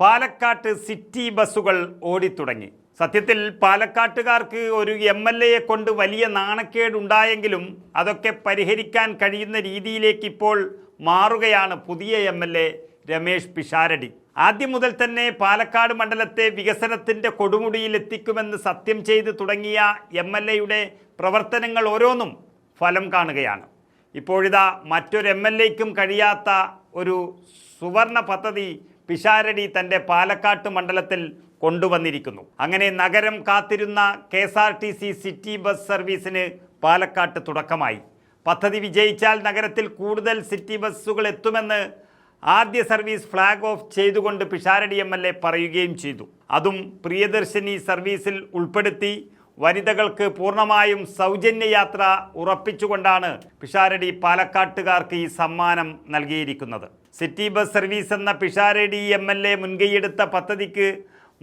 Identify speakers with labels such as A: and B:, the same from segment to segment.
A: പാലക്കാട്ട് സിറ്റി ബസ്സുകൾ ഓടിത്തുടങ്ങി. സത്യത്തിൽ പാലക്കാട്ടുകാർക്ക് ഒരു MLA കൊണ്ട് വലിയ നാണക്കേടുണ്ടായെങ്കിലും അതൊക്കെ പരിഹരിക്കാൻ കഴിയുന്ന രീതിയിലേക്ക് ഇപ്പോൾ മാറുകയാണ് പുതിയ MLA രമേഷ് പിഷാരടി. ആദ്യം മുതൽ തന്നെ പാലക്കാട് മണ്ഡലത്തെ വികസനത്തിൻ്റെ കൊടുമുടിയിൽ എത്തിക്കുമെന്ന് സത്യം ചെയ്ത് തുടങ്ങിയ MLAയുടെ പ്രവർത്തനങ്ങൾ ഓരോന്നും ഫലം കാണുകയാണ്. ഇപ്പോഴിതാ മറ്റൊരു MLAയ്ക്കും കഴിയാത്ത ഒരു സുവർണ പദ്ധതി പിഷാരടി തൻ്റെ പാലക്കാട്ട് മണ്ഡലത്തിൽ കൊണ്ടുവന്നിരിക്കുന്നു. അങ്ങനെ നഗരം കാത്തിരുന്ന KSRTC സിറ്റി ബസ് സർവീസിന് പാലക്കാട്ട് തുടക്കമായി. പദ്ധതി വിജയിച്ചാൽ നഗരത്തിൽ കൂടുതൽ സിറ്റി ബസ്സുകൾ എത്തുമെന്ന് ആദ്യ സർവീസ് ഫ്ലാഗ് ഓഫ് ചെയ്തുകൊണ്ട് പിഷാരടി MLA പറയുകയും ചെയ്തു. അതും പ്രിയദർശിനി സർവീസിൽ ഉൾപ്പെടുത്തി വനിതകൾക്ക് പൂർണ്ണമായും സൗജന്യ യാത്ര ഉറപ്പിച്ചുകൊണ്ടാണ് പിഷാരടി പാലക്കാട്ടുകാർക്ക് ഈ സമ്മാനം നൽകിയിരിക്കുന്നത്. സിറ്റി ബസ് സർവീസ് എന്ന പിഷാരടി MLA മുൻകൈയെടുത്ത പദ്ധതിക്ക്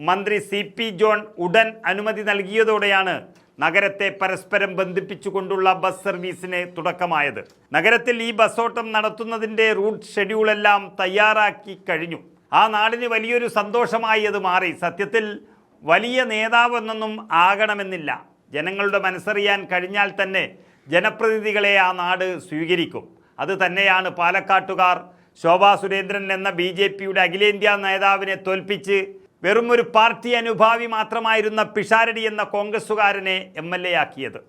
A: മന്ത്രി CP ജോൺ ഉടൻ അനുമതി നൽകിയതോടെയാണ് നഗരത്തെ പരസ്പരം ബന്ധിപ്പിച്ചുകൊണ്ടുള്ള ബസ് സർവീസിന് തുടക്കമായത്. നഗരത്തിൽ ഈ ബസ്സോട്ടം നടത്തുന്നതിൻ്റെ റൂട്ട് ഷെഡ്യൂളെല്ലാം തയ്യാറാക്കി കഴിഞ്ഞു. ആ നാടിന് വലിയൊരു സന്തോഷമായി അത് മാറി. സത്യത്തിൽ വലിയ നേതാവെന്നൊന്നും ആകണമെന്നില്ല. ജനങ്ങളുടെ മനസ്സറിയാൻ കഴിഞ്ഞാൽ തന്നെ ജനപ്രതിനിധികളെ ആ നാട് സ്വീകരിക്കും. അത് തന്നെയാണ് പാലക്കാട്ടുകാർ ശോഭാ സുരേന്ദ്രൻ എന്ന BJPയുടെ അഖിലേന്ത്യാ നേതാവിനെ തോൽപ്പിച്ച് വെറും ഒരു പാർട്ടി അനുഭാവി മാത്രമായിരുന്ന പിഷാരടി എന്ന കോൺഗ്രസ്സുകാരനെ MLA ആക്കിയത്.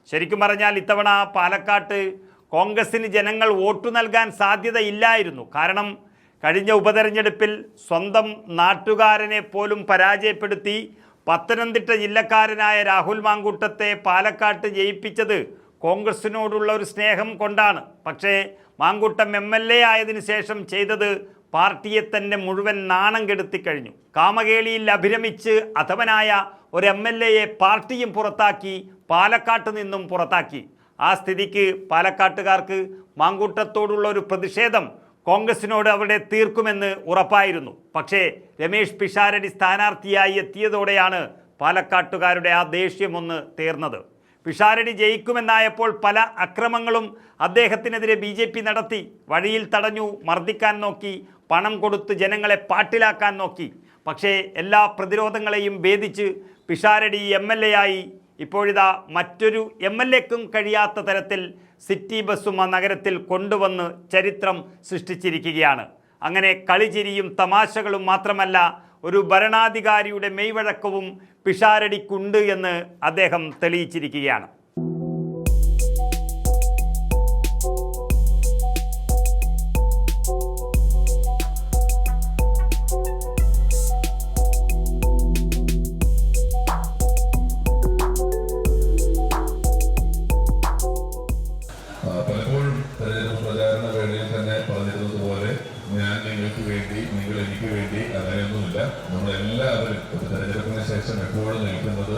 A: ശരിക്കും പറഞ്ഞാൽ ഇത്തവണ പാലക്കാട്ട് കോൺഗ്രസിന് ജനങ്ങൾ വോട്ടു നൽകാൻ സാധ്യതയില്ലായിരുന്നു. കാരണം കഴിഞ്ഞ ഉപതെരഞ്ഞെടുപ്പിൽ സ്വന്തം നാട്ടുകാരനെ പോലും പരാജയപ്പെടുത്തി പത്തനംതിട്ട ജില്ലക്കാരനായ രാഹുൽ മാങ്കൂട്ടത്തെ പാലക്കാട്ട് ജയിപ്പിച്ചത് കോൺഗ്രസിനോടുള്ള ഒരു സ്നേഹം കൊണ്ടാണ്. പക്ഷേ മാങ്കൂട്ടം MLA ആയതിനു ശേഷം ചെയ്തത് പാർട്ടിയെ തന്നെ മുഴുവൻ നാണം കെടുത്തി കഴിഞ്ഞു. കാമകേളിയിൽ അഭിരമിച്ച് അധമനായ ഒരു MLAയെ പാർട്ടിയും പുറത്താക്കി, പാലക്കാട്ട് നിന്നും പുറത്താക്കി. ആ സ്ഥിതിക്ക് പാലക്കാട്ടുകാർക്ക് മാങ്കൂട്ടത്തോടുള്ള ഒരു പ്രതിഷേധം കോൺഗ്രസിനോട് അവിടെ തീർക്കുമെന്ന് ഉറപ്പായിരുന്നു. പക്ഷേ രമേഷ് പിഷാരടി സ്ഥാനാർത്ഥിയായി എത്തിയതോടെയാണ് പാലക്കാട്ടുകാരുടെ ആ ദേഷ്യമൊന്ന് തീർന്നത്. പിഷാരടി ജയിക്കുമെന്നായപ്പോൾ പല അക്രമങ്ങളും അദ്ദേഹത്തിനെതിരെ BJP നടത്തി. വഴിയിൽ തടഞ്ഞു, മർദ്ദിക്കാൻ നോക്കി, പണം കൊടുത്ത് ജനങ്ങളെ പാട്ടിലാക്കാൻ നോക്കി. പക്ഷേ എല്ലാ പ്രതിരോധങ്ങളെയും ഭേദിച്ച് പിഷാരടി MLA ആയി. ഇപ്പോഴിതാ മറ്റൊരു MLAക്കും കഴിയാത്ത തരത്തിൽ സിറ്റി ബസ്സും ആ നഗരത്തിൽ കൊണ്ടുവന്ന് ചരിത്രം സൃഷ്ടിച്ചിരിക്കുകയാണ്. അങ്ങനെ കളിചിരിയും തമാശകളും മാത്രമല്ല, ഒരു ഭരണാധികാരിയുടെ മെയ്വഴക്കവും പിഷാരടിക്കുണ്ട് എന്ന് അദ്ദേഹം തെളിയിച്ചിരിക്കുകയാണ്.
B: പലപ്പോഴും തെരഞ്ഞെടുപ്പ് പ്രചാരണ വേളയിൽ തന്നെ പറഞ്ഞിരുന്നതുപോലെ ഞാൻ നിങ്ങൾക്ക് വേണ്ടി, നിങ്ങൾ എനിക്ക് വേണ്ടി, അങ്ങനെയൊന്നുമില്ല. നമ്മളെല്ലാവരും തെരഞ്ഞെടുപ്പിന് ശേഷം എപ്പോഴും നിൽക്കുന്നത്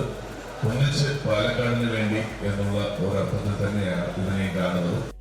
B: ഒന്നിച്ച് പാലക്കാടിന് വേണ്ടി എന്നുള്ള ഒരർത്ഥത്തിൽ തന്നെയാണ് ഇതിനെ കാണുന്നത്.